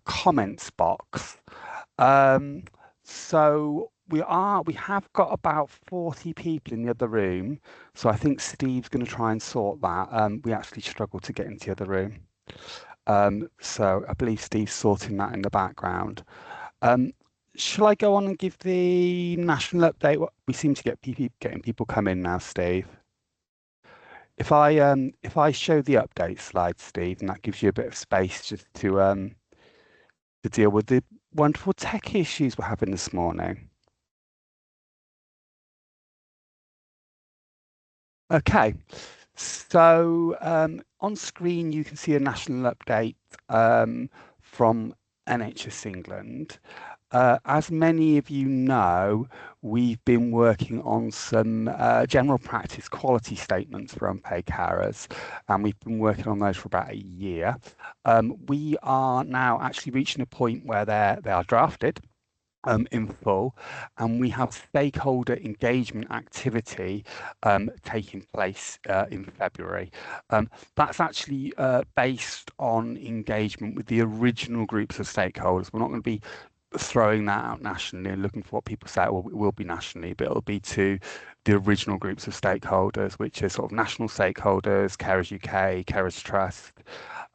comments box. So we have got about 40 people in the other room. So I think Steve's going to try and sort that. We actually struggled to get into the other room. So I believe Steve's sorting that in the background. Shall I go on and give the national update? We seem to get getting people come in now, Steve. If I show the update slide, Steve, and that gives you a bit of space just to deal with the wonderful tech issues we're having this morning. Okay, so on screen you can see a national update from NHS England. As many of you know, we've been working on some general practice quality statements for unpaid carers, and we've been working on those for about a year. We are now actually reaching a point where they are drafted in full, and we have stakeholder engagement activity taking place in February. That's actually based on engagement with the original groups of stakeholders. We're not going to be throwing that out nationally and looking for what people say. Well, it will be nationally, but it'll be to the original groups of stakeholders, which are sort of national stakeholders, Carers UK, Carers Trust,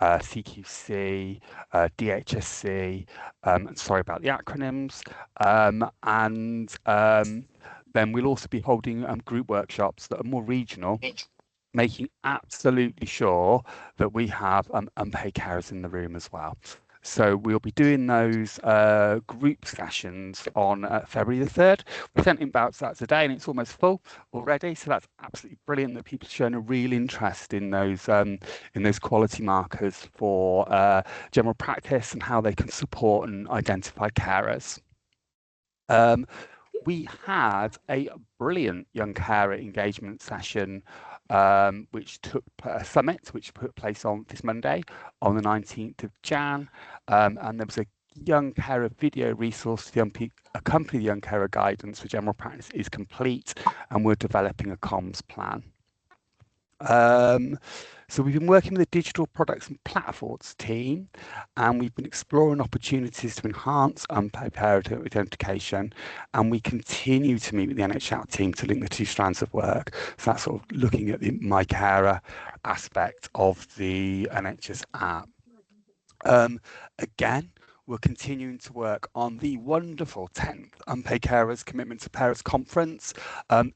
CQC, DHSC, and sorry about the acronyms. Then we'll also be holding group workshops that are more regional, making absolutely sure that we have unpaid carers in the room as well. So we'll be doing those group sessions on February the 3rd. We sent inbounds that today and it's almost full already. So that's absolutely brilliant that people have shown a real interest in those quality markers for general practice and how they can support and identify carers. We had a brilliant young carer engagement session which took a summit, which took place on this Monday, on the 19th of Jan. And there was a young carer video resource to accompany the young carer guidance for general practice is complete, and we're developing a comms plan. So we've been working with the digital products and platforms team, and we've been exploring opportunities to enhance unpaid carer identification, and we continue to meet with the NHS team to link the two strands of work. So that's sort of looking at the My Carer aspect of the NHS app. Again, we're continuing to work on the wonderful 10th Unpaid Carers Commitment to Parents Conference.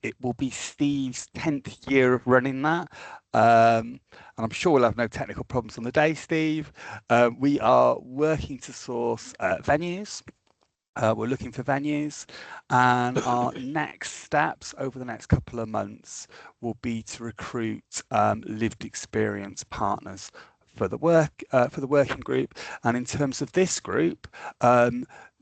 It will be Steve's 10th year of running that. And I'm sure we'll have no technical problems on the day, Steve. We are working to source venues. We're looking for venues, and our next steps over the next couple of months will be to recruit lived experience partners for the working group. And in terms of this group,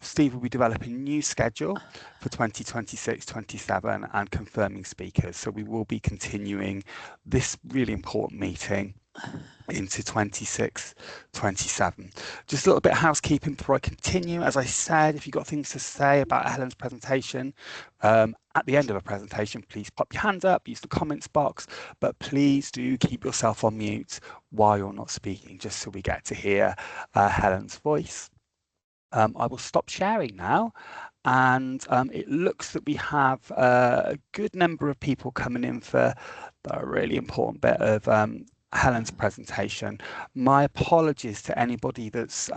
Steve will be developing a new schedule for 2026-27 and confirming speakers. So we will be continuing this really important meeting into 26-27. Just a little bit of housekeeping before I continue. As I said, if you've got things to say about Helen's presentation, at the end of a presentation, please pop your hand up, use the comments box, but please do keep yourself on mute while you're not speaking, just so we get to hear Helen's voice. I will stop sharing now, and it looks that we have a good number of people coming in for a really important bit of Helen's presentation. My apologies to anybody that's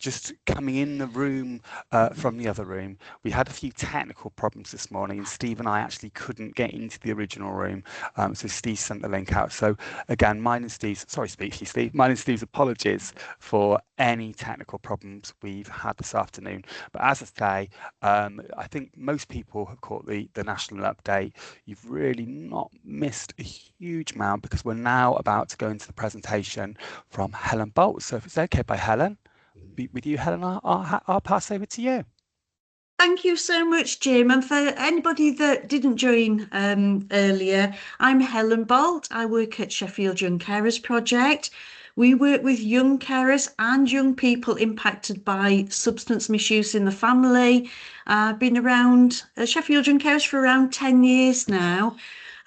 just coming in the room from the other room. We had a few technical problems this morning, and Steve and I actually couldn't get into the original room, so Steve sent the link out. So again, mine and Steve's apologies for any technical problems we've had this afternoon. But as I say, I think most people have caught the national update. You've really not missed a huge amount, because we're now about to go into the presentation from Helen Bolt. So if it's okay by Helen, with you, Helen, I'll pass over to you. Thank you so much, Jim. And for anybody that didn't join earlier, I'm Helen Bolt. I work at Sheffield Young Carers Project. We work with young carers and young people impacted by substance misuse in the family. I've been around Sheffield Young Carers for around 10 years now.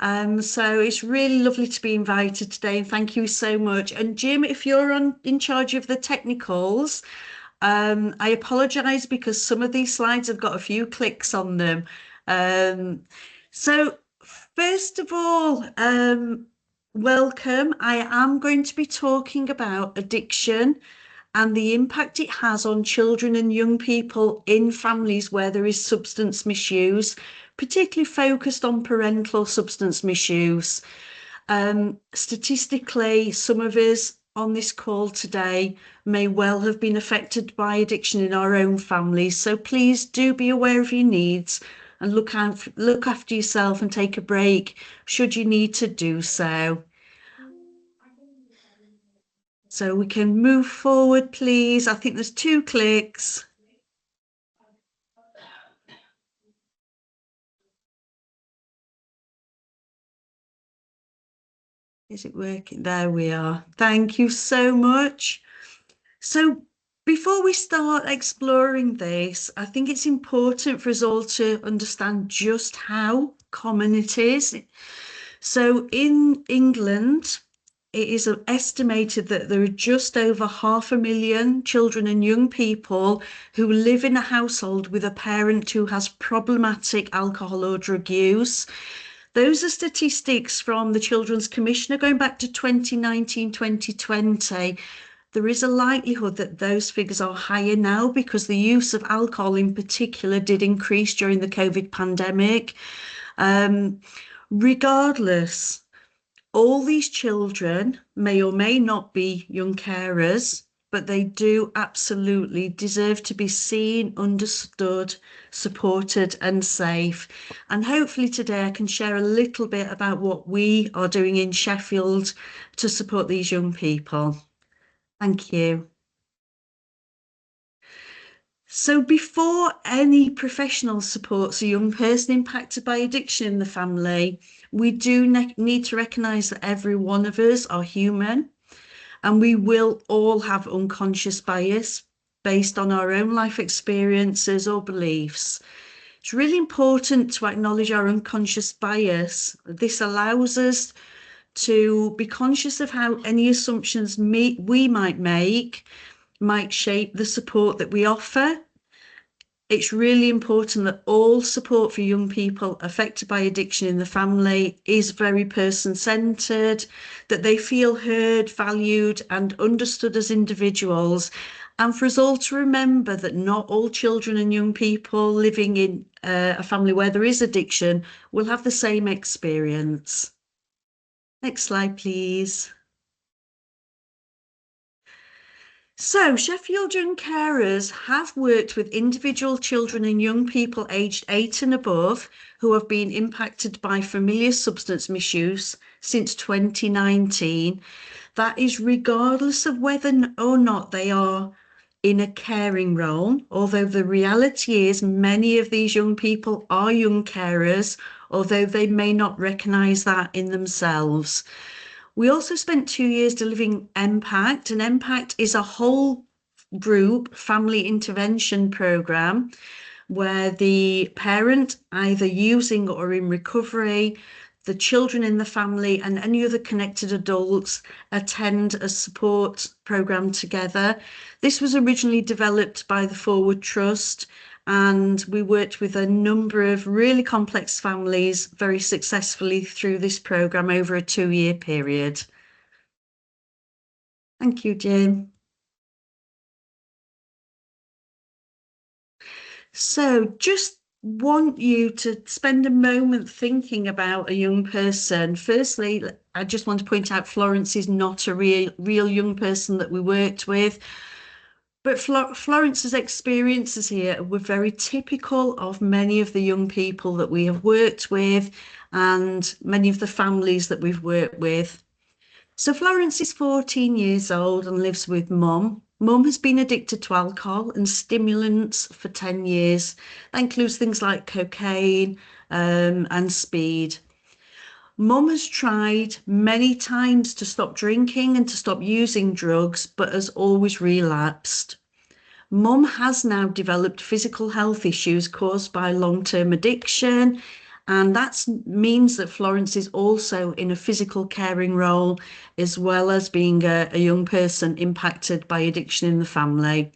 So it's really lovely to be invited today, and thank you so much. And Jim, if you're in charge of the technicals, I apologize because some of these slides have got a few clicks on them. Um, so first of all, welcome. I am going to be talking about addiction and the impact it has on children and young people in families where there is substance misuse, particularly focused on parental substance misuse. Statistically, some of us on this call today may well have been affected by addiction in our own families. So please do be aware of your needs and look after yourself and take a break should you need to do so. So we can move forward, please. I think there's 2 clicks. Is it working? There we are. Thank you so much. So before we start exploring this, I think it's important for us all to understand just how common it is. So in England, it is estimated that there are just over 500,000 children and young people who live in a household with a parent who has problematic alcohol or drug use. Those are statistics from the Children's Commissioner going back to 2019, 2020. There is a likelihood that those figures are higher now because the use of alcohol in particular did increase during the COVID pandemic. Regardless, all these children may or may not be young carers, but they do absolutely deserve to be seen, understood, supported and safe. And hopefully today I can share a little bit about what we are doing in Sheffield to support these young people. Thank you. So before any professional supports a young person impacted by addiction in the family, we do need to recognise that every one of us are human and we will all have unconscious bias based on our own life experiences or beliefs. It's really important to acknowledge our unconscious bias. This allows us to be conscious of how any assumptions we might make might shape the support that we offer. It's really important that all support for young people affected by addiction in the family is very person-centred, that they feel heard, valued and understood as individuals, and for us all to remember that not all children and young people living in a family where there is addiction will have the same experience. Next slide, please. So Sheffield Young Carers have worked with individual children and young people aged 8 and above who have been impacted by familiar substance misuse since 2019. That is regardless of whether or not they are in a caring role, although the reality is many of these young people are young carers, although they may not recognise that in themselves. We also spent 2 years delivering Impact, and Impact is a whole group family intervention program where the parent, either using or in recovery, the children in the family and any other connected adults attend a support program together. This was originally developed by the Forward Trust, and we worked with a number of really complex families very successfully through this program over a 2-year period. Thank you, Jim. So just want you to spend a moment thinking about a young person. Firstly, I just want to point out Florence is not a real young person that we worked with. But Florence's experiences here were very typical of many of the young people that we have worked with and many of the families that we've worked with. So Florence is 14 years old and lives with Mum. Mum has been addicted to alcohol and stimulants for 10 years. That includes things like cocaine and speed. Mum has tried many times to stop drinking and to stop using drugs, but has always relapsed. Mum has now developed physical health issues caused by long-term addiction, and that means that Florence is also in a physical caring role, as well as being a young person impacted by addiction in the family.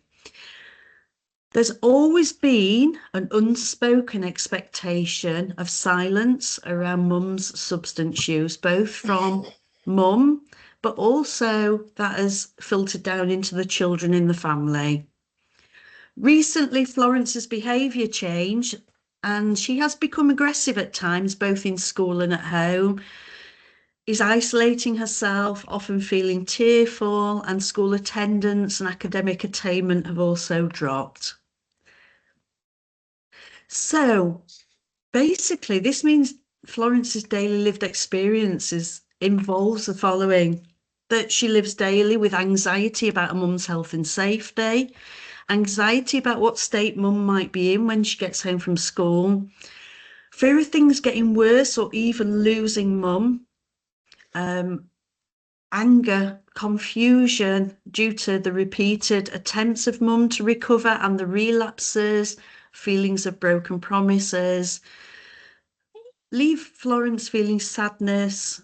There's always been an unspoken expectation of silence around mum's substance use, both from mum, but also that has filtered down into the children in the family. Recently, Florence's behaviour changed and she has become aggressive at times, both in school and at home, is isolating herself, often feeling tearful, and school attendance and academic attainment have also dropped. So basically, this means Florence's daily lived experiences involves the following: that she lives daily with anxiety about her mum's health and safety, anxiety about what state mum might be in when she gets home from school, fear of things getting worse or even losing mum, anger, confusion due to the repeated attempts of mum to recover and the relapses, feelings of broken promises. Leave Florence feeling sadness,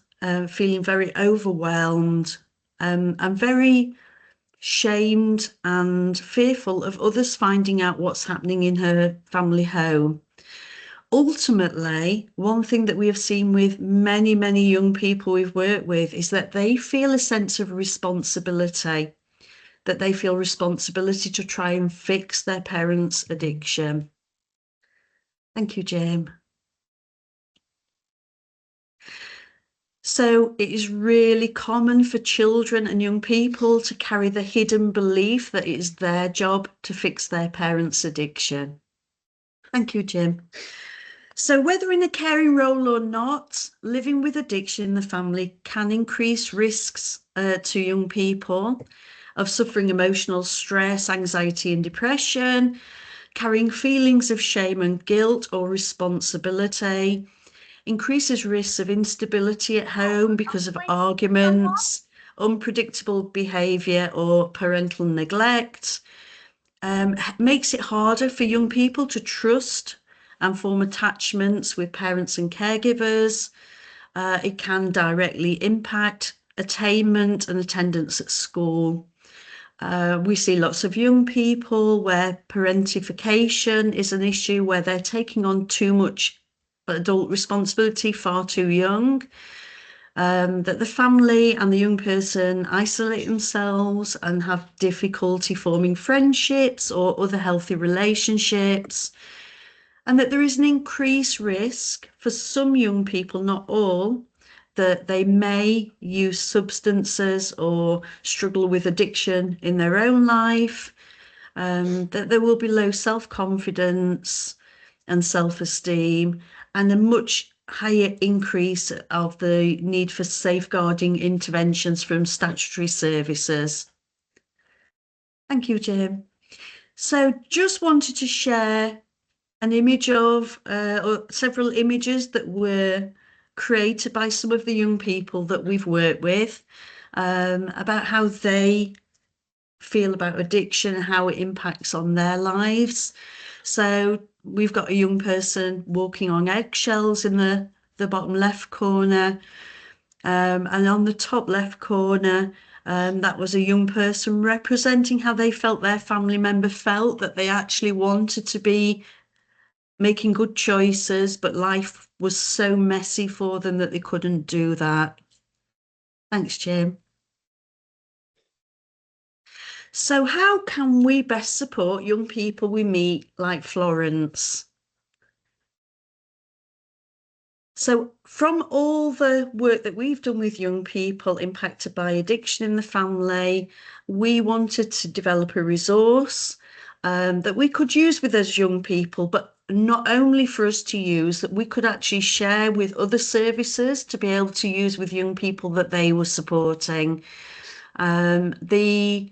feeling very overwhelmed, and very shamed and fearful of others finding out what's happening in her family home. Ultimately, one thing that we have seen with many, many young people we've worked with is that they feel a sense of responsibility, that they feel responsibility to try and fix their parents' addiction. Thank you, Jim. So it is really common for children and young people to carry the hidden belief that it is their job to fix their parents' addiction. Thank you, Jim. So whether in a caring role or not, living with addiction in the family can increase risks to young people of suffering emotional stress, anxiety and depression, carrying feelings of shame and guilt or responsibility, increases risks of instability at home because of arguments, unpredictable behaviour or parental neglect, makes it harder for young people to trust and form attachments with parents and caregivers. It can directly impact attainment and attendance at school. We see lots of young people where parentification is an issue, where they're taking on too much adult responsibility far too young, that the family and the young person isolate themselves and have difficulty forming friendships or other healthy relationships, and that there is an increased risk for some young people, not all, that they may use substances or struggle with addiction in their own life, that there will be low self-confidence and self-esteem, and a much higher increase of the need for safeguarding interventions from statutory services. Thank you, Jim. So just wanted to share an image of, or several images that were created by some of the young people that we've worked with, about how they feel about addiction and how it impacts on their lives. So we've got a young person walking on eggshells in the bottom left corner, and on the top left corner, that was a young person representing how they felt their family member felt, that they actually wanted to be making good choices, but life was so messy for them that they couldn't do that. Thanks, Jim. So how can we best support young people we meet like Florence? So from all the work that we've done with young people impacted by addiction in the family, we wanted to develop a resource that we could use with those young people, but not only for us to use, that we could actually share with other services to be able to use with young people that they were supporting. The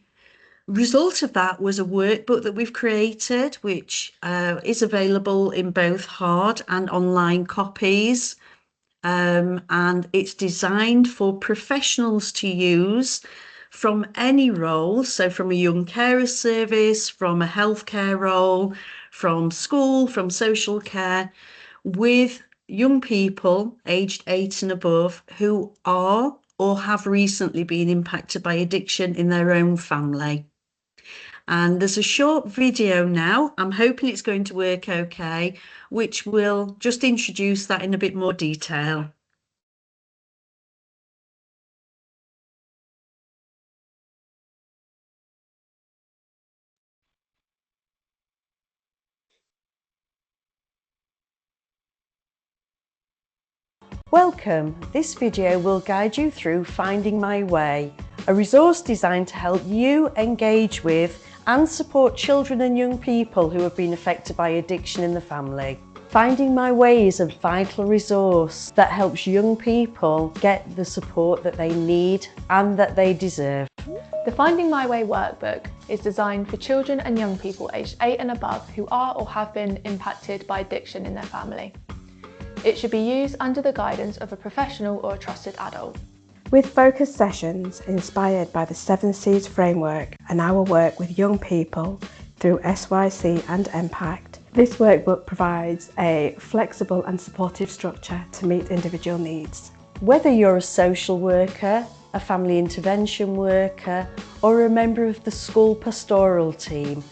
result of that was a workbook that we've created, which is available in both hard and online copies. And it's designed for professionals to use from any role, so from a young carer service, from a healthcare role, from school, from social care, with young people aged 8 and above who are or have recently been impacted by addiction in their own family. And there's a short video now. I'm hoping it's going to work okay, which will just introduce that in a bit more detail. Welcome. This video will guide you through Finding My Way, a resource designed to help you engage with and support children and young people who have been affected by addiction in the family. Finding My Way is a vital resource that helps young people get the support that they need and that they deserve. The Finding My Way workbook is designed for children and young people aged 8 and above who are or have been impacted by addiction in their family. It should be used under the guidance of a professional or a trusted adult. With focused sessions inspired by the 7 C's framework and our work with young people through SYC and Impact, this workbook provides a flexible and supportive structure to meet individual needs. Whether you're a social worker, a family intervention worker, or a member of the school pastoral team,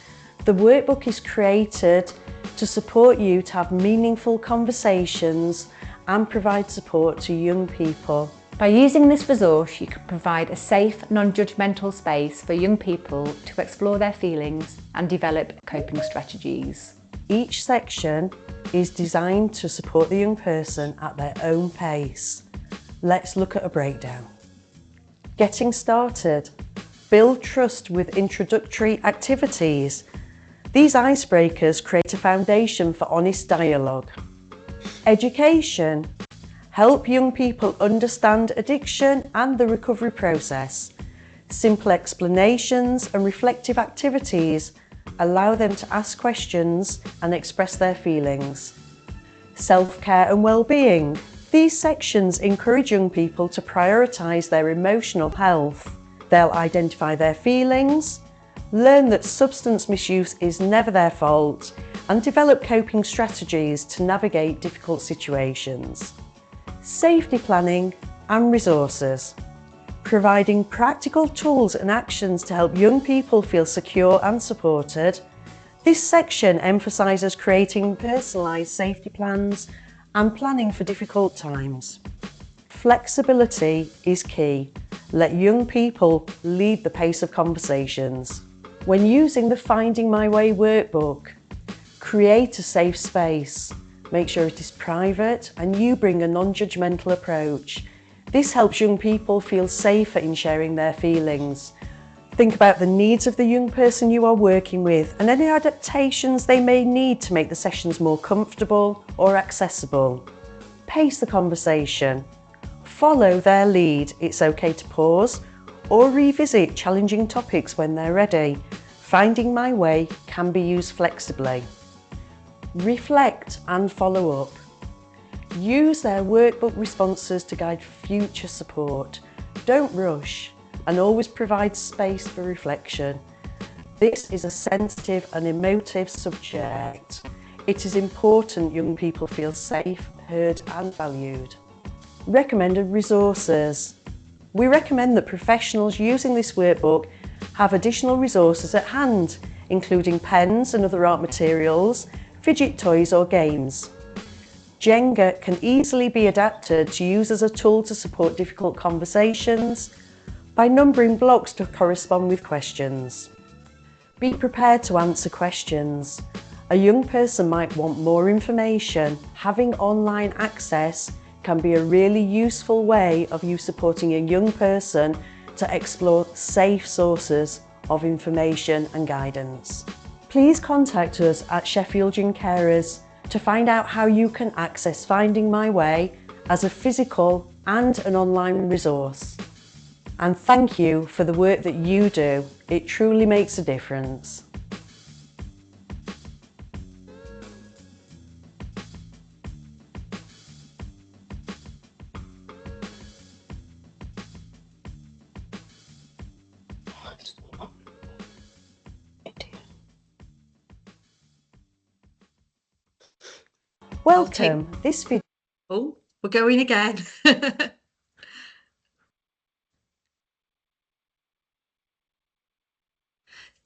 the workbook is created to support you to have meaningful conversations and provide support to young people. By using this resource, you can provide a safe, non-judgmental space for young people to explore their feelings and develop coping strategies. Each section is designed to support the young person at their own pace. Let's look at a breakdown. Getting started. Build trust with introductory activities. These icebreakers create a foundation for honest dialogue. Education. Help young people understand addiction and the recovery process. Simple explanations and reflective activities allow them to ask questions and express their feelings. Self-care and well-being. These sections encourage young people to prioritise their emotional health. They'll identify their feelings, learn that substance misuse is never their fault, and develop coping strategies to navigate difficult situations. Safety planning and resources. Providing practical tools and actions to help young people feel secure and supported. This section emphasises creating personalised safety plans and planning for difficult times. Flexibility is key. Let young people lead the pace of conversations. When using the Finding My Way workbook, create a safe space. Make sure it is private and you bring a non-judgmental approach. This helps young people feel safer in sharing their feelings. Think about the needs of the young person you are working with and any adaptations they may need to make the sessions more comfortable or accessible. Pace the conversation. Follow their lead. It's okay to pause or revisit challenging topics when they're ready. Finding My Way can be used flexibly. Reflect and follow up. Use their workbook responses to guide future support. Don't rush and always provide space for reflection. This is a sensitive and emotive subject. It is important young people feel safe, heard and valued. Recommended resources. We recommend that professionals using this workbook have additional resources at hand, including pens and other art materials, fidget toys or games. Jenga can easily be adapted to use as a tool to support difficult conversations by numbering blocks to correspond with questions. Be prepared to answer questions. A young person might want more information. Having online access can be a really useful way of you supporting a young person to explore safe sources of information and guidance. Please contact us at Sheffield Young Carers to find out how you can access Finding My Way as a physical and an online resource. And thank you for the work that you do. It truly makes a difference. Welcome. This video. Oh, we're going again.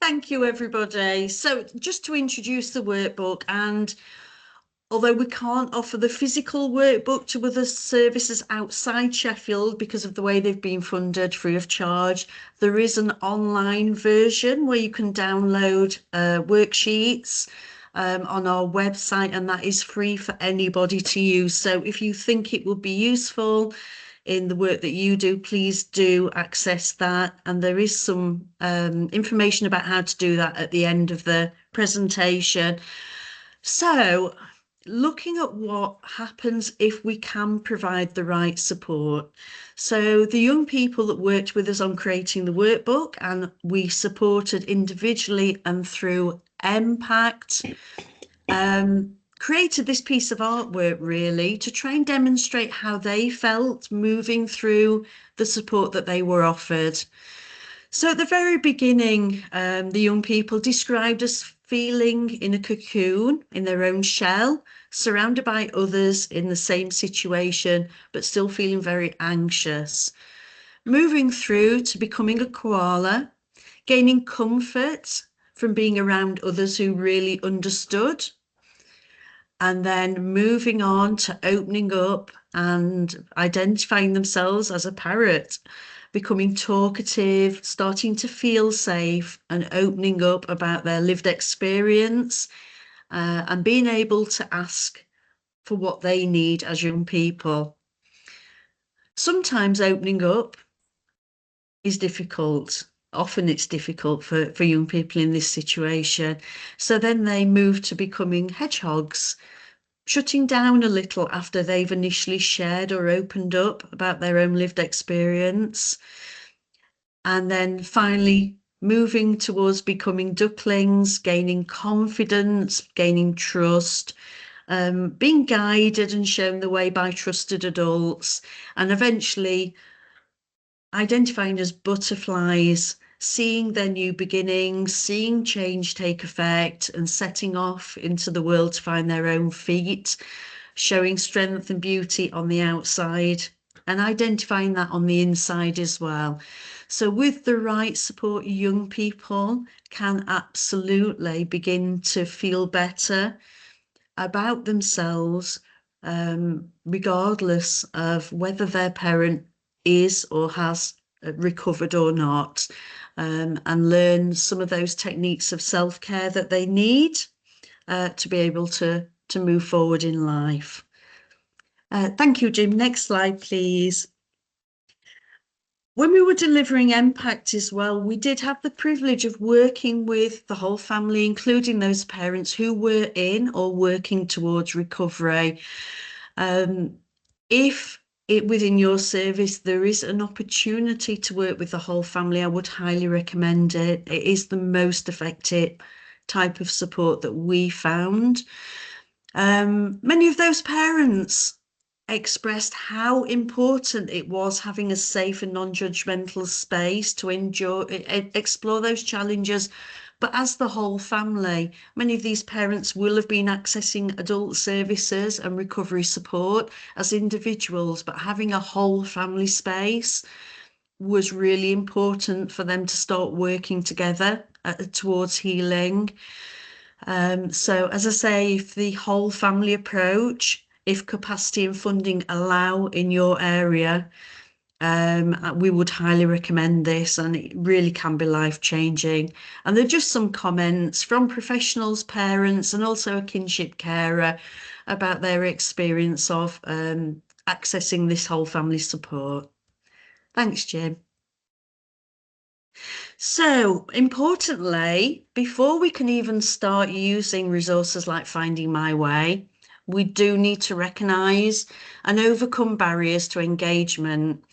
Thank you, everybody. So just to introduce the workbook, and although we can't offer the physical workbook to other services outside Sheffield because of the way they've been funded free of charge, there is an online version where you can download worksheets on our website, and that is free for anybody to use. So if you think it would be useful in the work that you do, please do access that. And there is some information about how to do that at the end of the presentation. So looking at what happens if we can provide the right support. So the young people that worked with us on creating the workbook, and we supported individually and through Impact, created this piece of artwork really to try and demonstrate how they felt moving through the support that they were offered. So at the very beginning, the young people described us feeling in a cocoon, in their own shell, surrounded by others in the same situation, but still feeling very anxious. Moving through to becoming a koala, gaining comfort from being around others who really understood, and then moving on to opening up and identifying themselves as a parrot, becoming talkative, starting to feel safe and opening up about their lived experience, and being able to ask for what they need as young people. Sometimes opening up is difficult. Often it's difficult for young people in this situation. So then they move to becoming hedgehogs, shutting down a little after they've initially shared or opened up about their own lived experience. And then finally moving towards becoming ducklings, gaining confidence, gaining trust, being guided and shown the way by trusted adults, and eventually identifying as butterflies, seeing their new beginnings, seeing change take effect, and setting off into the world to find their own feet, showing strength and beauty on the outside, and identifying that on the inside as well. So with the right support, young people can absolutely begin to feel better about themselves, regardless of whether their parent is or has recovered or not, and learn some of those techniques of self-care that they need to be able to move forward in life. Thank you, Jim. Next slide, please. When we were delivering Impact as well, we did have the privilege of working with the whole family, including those parents who were in or working towards recovery. If within your service there is an opportunity to work with the whole family, I would highly recommend it. It is the most effective type of support that we found. Many of those parents expressed how important it was having a safe and non-judgmental space to explore those challenges. But as the whole family, many of these parents will have been accessing adult services and recovery support as individuals, but having a whole family space was really important for them to start working together towards healing. So as I say, if the whole family approach, if capacity and funding allow in your area, we would highly recommend this, and it really can be life-changing. And there are just some comments from professionals, parents, and also a kinship carer about their experience of accessing this whole family support. Thanks, Jim. So importantly, before we can even start using resources like Finding My Way, we do need to recognise and overcome barriers to engagement.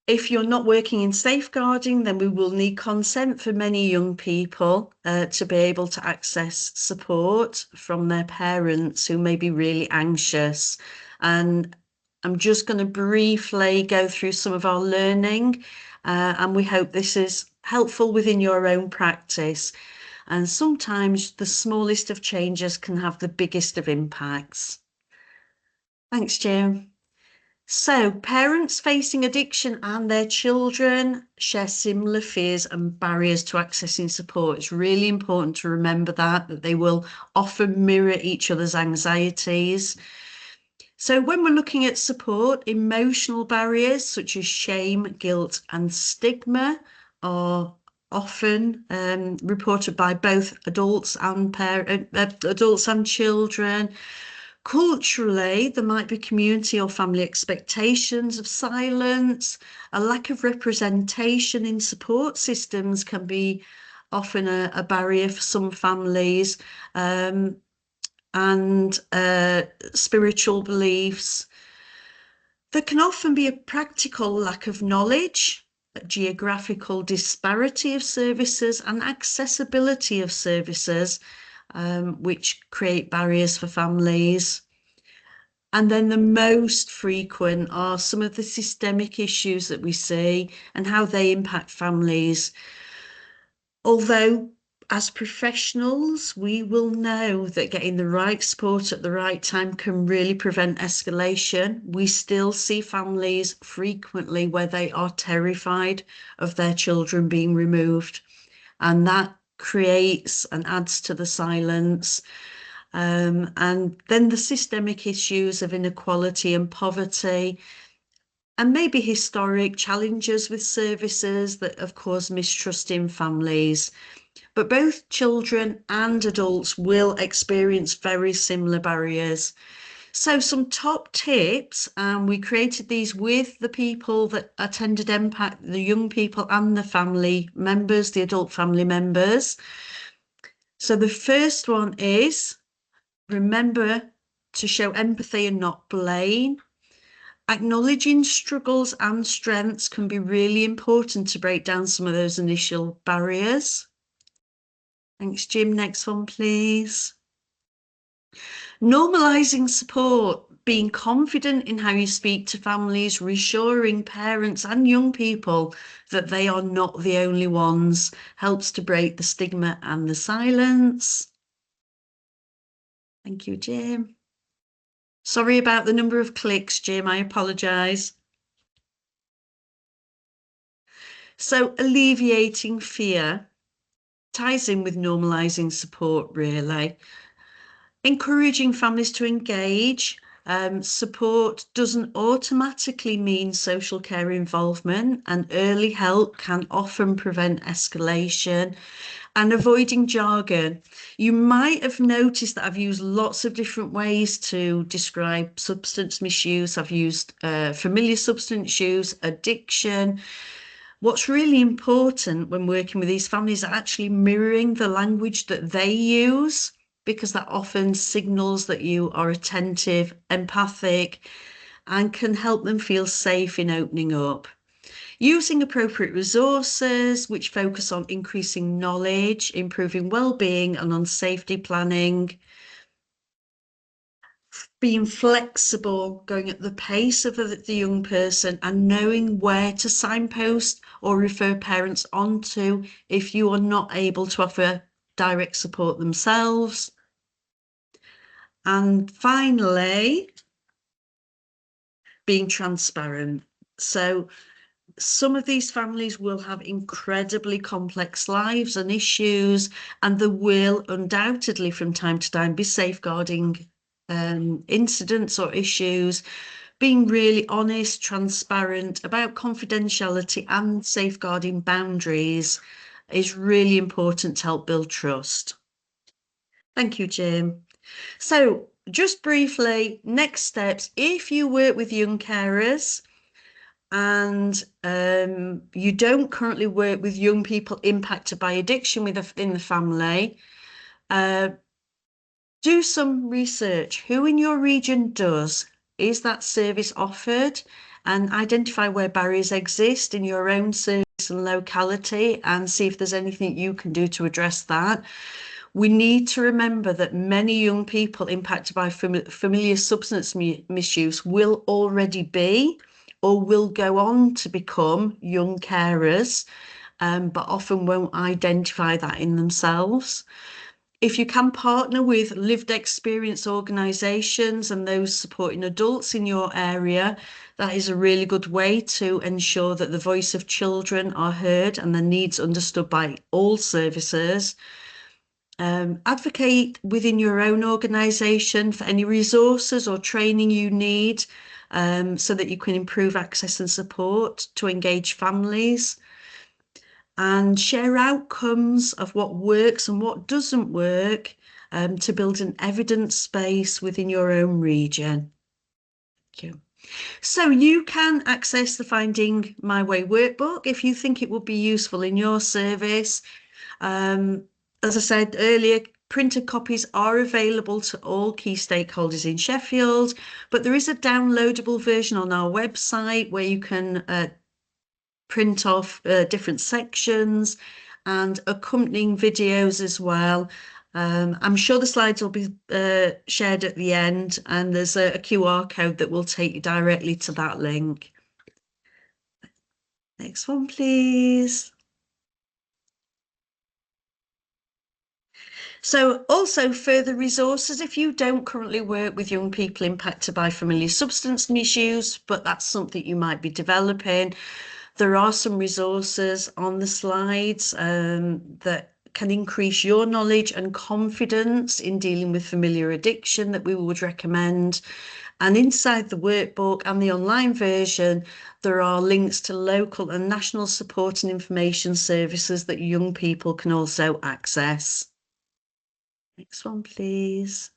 If you're not working in safeguarding, then we will need consent for many young people to be able to access support from their parents who may be really anxious. And I'm just going to briefly go through some of our learning, and we hope this is helpful within your own practice. And sometimes the smallest of changes can have the biggest of impacts. Thanks, Jim. So parents facing addiction and their children share similar fears and barriers to accessing support. It's really important to remember that they will often mirror each other's anxieties. So when we're looking at support, emotional barriers such as shame, guilt and stigma are often reported by both adults and children. Culturally, there might be community or family expectations of silence. A lack of representation in support systems can be often a barrier for some families, and spiritual beliefs. There can often be a practical lack of knowledge, a geographical disparity of services and accessibility of services, which create barriers for families. And then the most frequent are some of the systemic issues that we see and how they impact families. Although as professionals, we will know that getting the right support at the right time can really prevent escalation. We still see families frequently where they are terrified of their children being removed, and that creates and adds to the silence. And then the systemic issues of inequality and poverty, and maybe historic challenges with services that have caused mistrust in families. But both children and adults will experience very similar barriers. So some top tips, and we created these with the people that attended Impact, the young people and the family members, the adult family members. So the first one is, remember to show empathy and not blame. Acknowledging struggles and strengths can be really important to break down some of those initial barriers. Thanks, Jim. Next one, please. Normalising support, being confident in how you speak to families, reassuring parents and young people that they are not the only ones, helps to break the stigma and the silence. Thank you, Jim. Sorry about the number of clicks, Jim, I apologise. So alleviating fear ties in with normalising support, really. Encouraging families to engage. Support doesn't automatically mean social care involvement, and early help can often prevent escalation. And avoiding jargon. You might have noticed that I've used lots of different ways to describe substance misuse. I've used familiar substance use, addiction. What's really important when working with these families is actually mirroring the language that they use, because that often signals that you are attentive, empathic, and can help them feel safe in opening up. Using appropriate resources which focus on increasing knowledge, improving well-being and on safety planning. Being flexible, going at the pace of the young person and knowing where to signpost or refer parents onto if you are not able to offer direct support themselves. And finally, being transparent. So some of these families will have incredibly complex lives and issues, and there will undoubtedly from time to time be safeguarding incidents or issues. Being really honest, transparent about confidentiality and safeguarding boundaries is really important to help build trust. Thank you, Jim. So just briefly, next steps. If you work with young carers and you don't currently work with young people impacted by addiction within the family, do some research. Who in your region does? Is that service offered? And identify where barriers exist in your own service and locality and see if there's anything you can do to address that. We need to remember that many young people impacted by familiar substance misuse will already be or will go on to become young carers, but often won't identify that in themselves. If you can partner with lived experience organisations and those supporting adults in your area, that is a really good way to ensure that the voice of children are heard and their needs understood by all services. Advocate within your own organisation for any resources or training you need, so that you can improve access and support to engage families. And share outcomes of what works and what doesn't work, to build an evidence space within your own region. Thank you. So you can access the Finding My Way workbook if you think it would be useful in your service. As I said earlier, printed copies are available to all key stakeholders in Sheffield, but there is a downloadable version on our website where you can print off different sections and accompanying videos as well. I'm sure the slides will be shared at the end, and there's a QR code that will take you directly to that link. Next one, please. So also further resources, if you don't currently work with young people impacted by familiar substance misuse, but that's something you might be developing, there are some resources on the slides that can increase your knowledge and confidence in dealing with familiar addiction that we would recommend. And inside the workbook and the online version, there are links to local and national support and information services that young people can also access. Next one, please.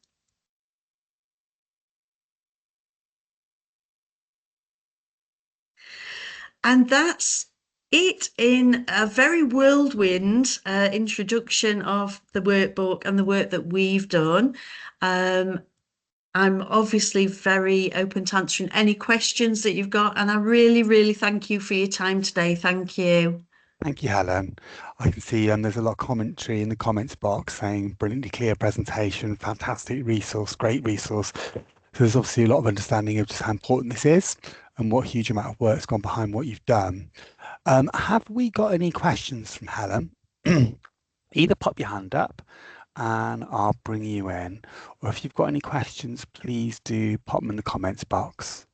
And that's it in a very whirlwind introduction of the workbook and the work that we've done. I'm obviously very open to answering any questions that you've got, and I really, really thank you for your time today. Thank you. Thank you, Helen. I can see there's a lot of commentary in the comments box saying brilliantly clear presentation, fantastic resource, great resource. So there's obviously a lot of understanding of just how important this is and what huge amount of work's gone behind what you've done. Have we got any questions from Helen? Either pop your hand up and I'll bring you in, or if you've got any questions, please do pop them in the comments box.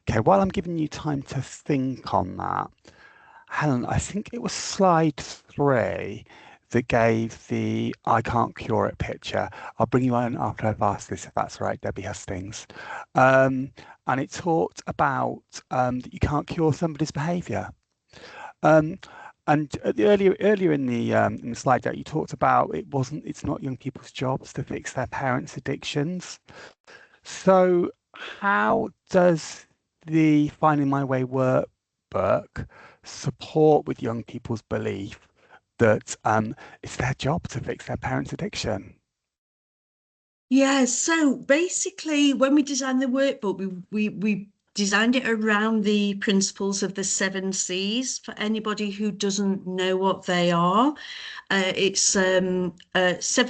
Okay, while I'm giving you time to think on that, Helen, I think it was slide 3 that gave the I can't cure it picture. I'll bring you in after I've asked this, if that's right, Debbie Hastings. And it talked about that you can't cure somebody's behaviour. And earlier in the slide deck, you talked about it's not young people's jobs to fix their parents' addictions. So how does the Finding My Way workbook support with young people's belief that it's their job to fix their parents' addiction? Yeah, so basically when we designed the workbook, we designed it around the principles of the 7 C's. For anybody who doesn't know what they are, it's 7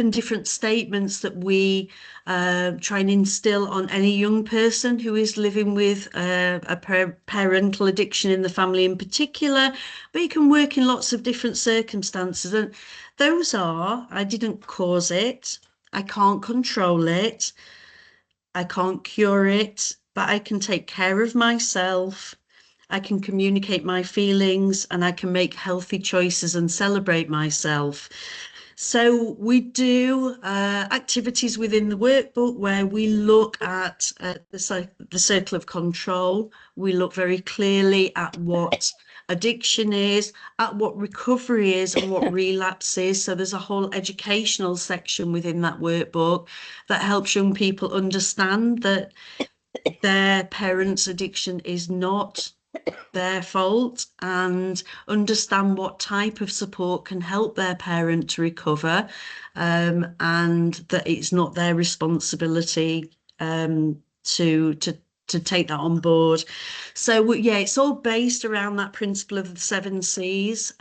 different statements that we try and instill on any young person who is living with a parental addiction in the family in particular, but you can work in lots of different circumstances. And those are: I didn't cause it, I can't control it, I can't cure it, but I can take care of myself, I can communicate my feelings, and I can make healthy choices and celebrate myself. So we do activities within the workbook where we look at the circle of control. We look very clearly at what addiction is, at what recovery is, and what relapse is. So there's a whole educational section within that workbook that helps young people understand that their parents' addiction is not their fault, and understand what type of support can help their parent to recover, and that it's not their responsibility to take that on board. So yeah, it's all based around that principle of the 7 C's,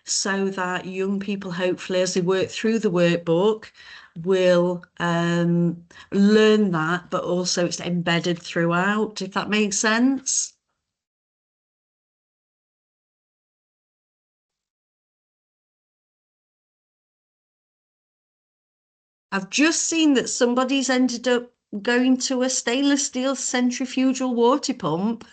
so that young people, hopefully, as they work through the workbook, will learn that, but also it's embedded throughout, if that makes sense. I've just seen that somebody's ended up going to a stainless steel centrifugal water pump.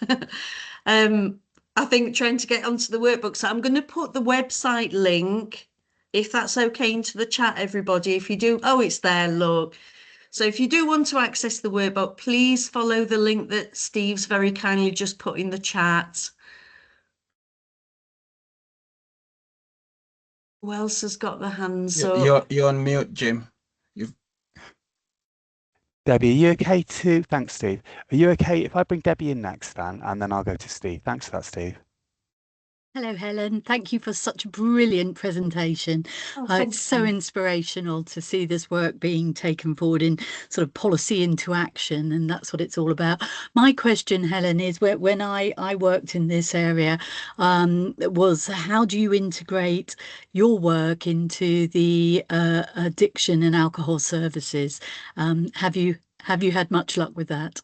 I think trying to get onto the workbook. So I'm going to put the website link, if that's okay, into the chat, everybody. If you do, oh, it's there, look. So if you do want to access the workbook, please follow the link that Steve's very kindly just put in the chat. Who else has got the hands up? You're on mute, Jim. Debbie, are you okay to? Thanks, Steve. Are you okay if I bring Debbie in next, then, and then I'll go to Steve? Thanks for that, Steve. Hello, Helen. Thank you for such a brilliant presentation. It's so inspirational to see this work being taken forward in sort of policy into action, and that's what it's all about. My question, Helen, is when I worked in this area, was how do you integrate your work into the addiction and alcohol services? Have you had much luck with that?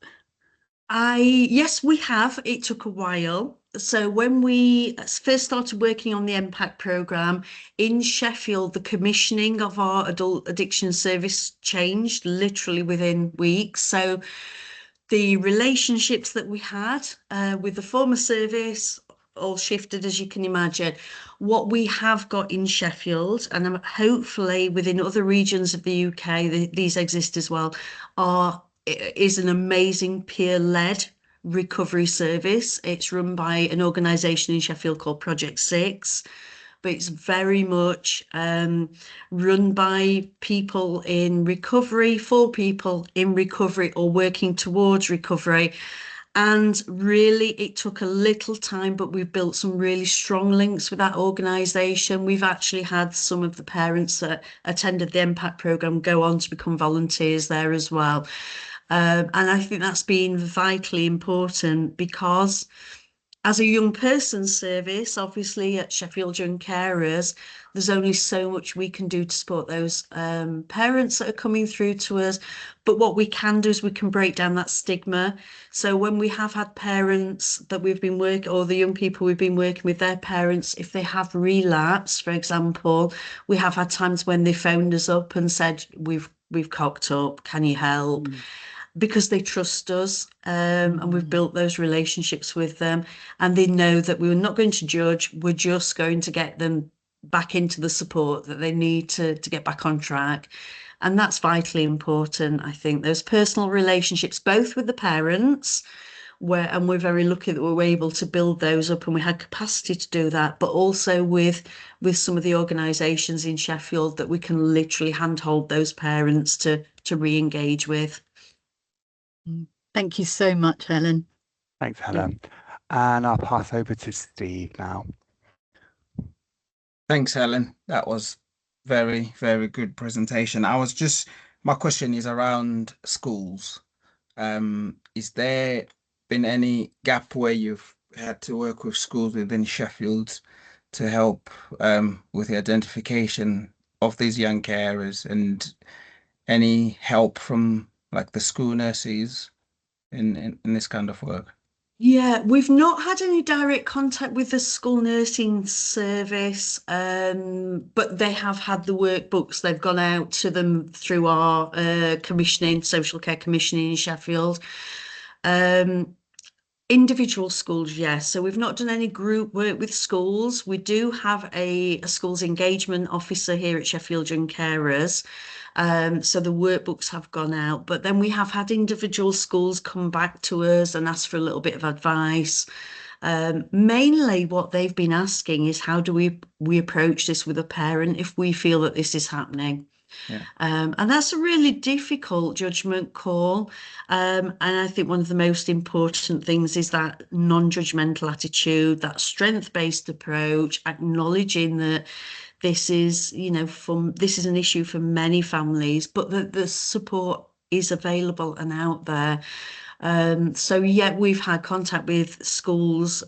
Yes, we have. It took a while. So when we first started working on the Unpaid programme in Sheffield, the commissioning of our adult addiction service changed literally within weeks. So the relationships that we had with the former service all shifted, as you can imagine. What we have got in Sheffield, and hopefully within other regions of the UK, these exist as well, is an amazing peer-led recovery service. It's run by an organisation in Sheffield called Project 6, but it's very much run by people in recovery, for people in recovery or working towards recovery. And really, it took a little time, but we've built some really strong links with that organisation. We've actually had some of the parents that attended the Unpaid programme go on to become volunteers there as well. And I think that's been vitally important because as a young person's service, obviously at Sheffield Young Carers, there's only so much we can do to support those parents that are coming through to us. But what we can do is we can break down that stigma. So when we have had parents that we've been working, or the young people we've been working with, their parents, if they have relapse, for example, we have had times when they phoned us up and said, we've cocked up, can you help? Because they trust us, and we've built those relationships with them, and they know that we're not going to judge, we're just going to get them back into the support that they need to get back on track. And that's vitally important. I think those personal relationships, both with the parents, and we're very lucky that we were able to build those up and we had capacity to do that, but also with some of the organisations in Sheffield that we can literally handhold those parents to re-engage with. Thank you so much, Helen. Thanks, Helen. And I'll pass over to Steve now. Thanks, Helen. That was very, very good presentation. My question is around schools. Is there been any gap where you've had to work with schools within Sheffield to help with the identification of these young carers, and any help from like the school nurses in this kind of work? Yeah, we've not had any direct contact with the school nursing service, but they have had the workbooks. They've gone out to them through our social care commissioning in Sheffield. Individual schools, yes. So we've not done any group work with schools. We do have a schools engagement officer here at Sheffield Young Carers. So the workbooks have gone out, but then we have had individual schools come back to us and ask for a little bit of advice. Mainly what they've been asking is how do we approach this with a parent if we feel that this is happening? Yeah. And that's a really difficult judgment call. And I think one of the most important things is that non-judgmental attitude, that strength-based approach, acknowledging that this is, this is an issue for many families, but that the support is available and out there. So yeah, we've had contact with schools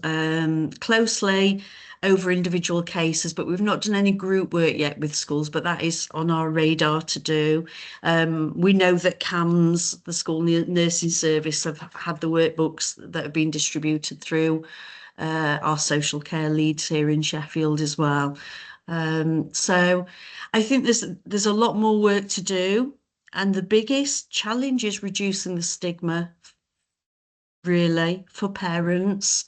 closely over individual cases, but we've not done any group work yet with schools, but that is on our radar to do. We know that CAMS, the school nursing service, have had the workbooks that have been distributed through our social care leads here in Sheffield as well. So I think there's a lot more work to do, and the biggest challenge is reducing the stigma, really, for parents,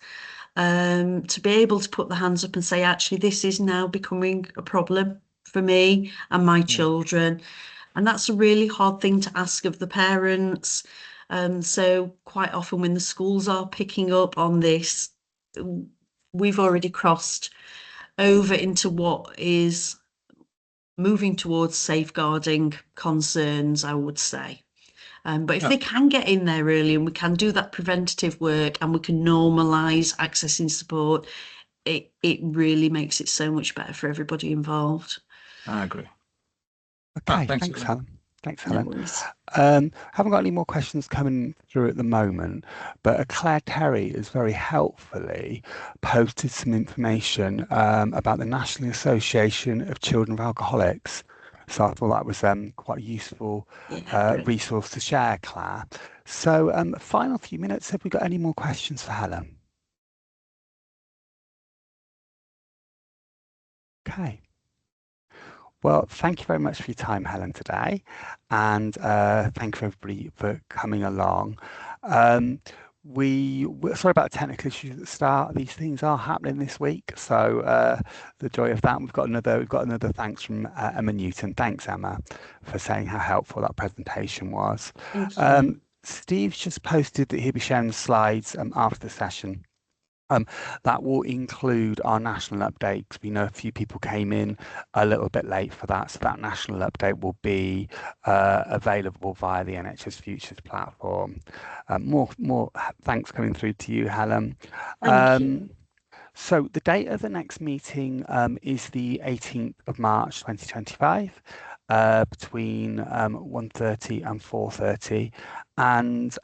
to be able to put their hands up and say, actually, this is now becoming a problem for me and my children. And that's a really hard thing to ask of the parents. So quite often when the schools are picking up on this, we've already crossed over into what is moving towards safeguarding concerns, I would say. But if they can get in there early and we can do that preventative work and we can normalise accessing support, it really makes it so much better for everybody involved. I agree. Okay, thanks, Helen. Thanks, Helen. Haven't got any more questions coming through at the moment, but Claire Terry has very helpfully posted some information about the National Association of Children of Alcoholics. So I thought that was quite a useful resource to share, Claire. So final few minutes, have we got any more questions for Helen? Okay. Well, thank you very much for your time, Helen, today. And thank you, everybody, for coming along. We're sorry about technical issues at the start. These things are happening this week. So the joy of that. We've got another thanks from Emma Newton. Thanks, Emma, for saying how helpful that presentation was. Thank you. Steve's just posted that he'll be sharing the slides after the session. That will include our national update, because we know a few people came in a little bit late for that. So that national update will be available via the NHS Futures platform. More thanks coming through to you, Helen. Thank you. So the date of the next meeting is the 18th of March 2025 between 1:30 and 4:30, and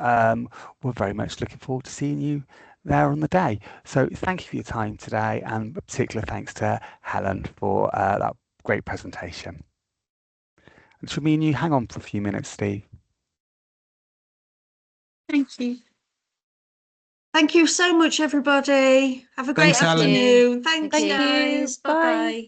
we're very much looking forward to seeing you there on the day. So thank you for your time today, and a particular thanks to Helen for that great presentation. And should me and you hang on for a few minutes, Steve? Thank you. Thank you so much, everybody. Have a great Thanks, Helen. afternoon. Thanks, Thank you. guys. Bye. Bye-bye.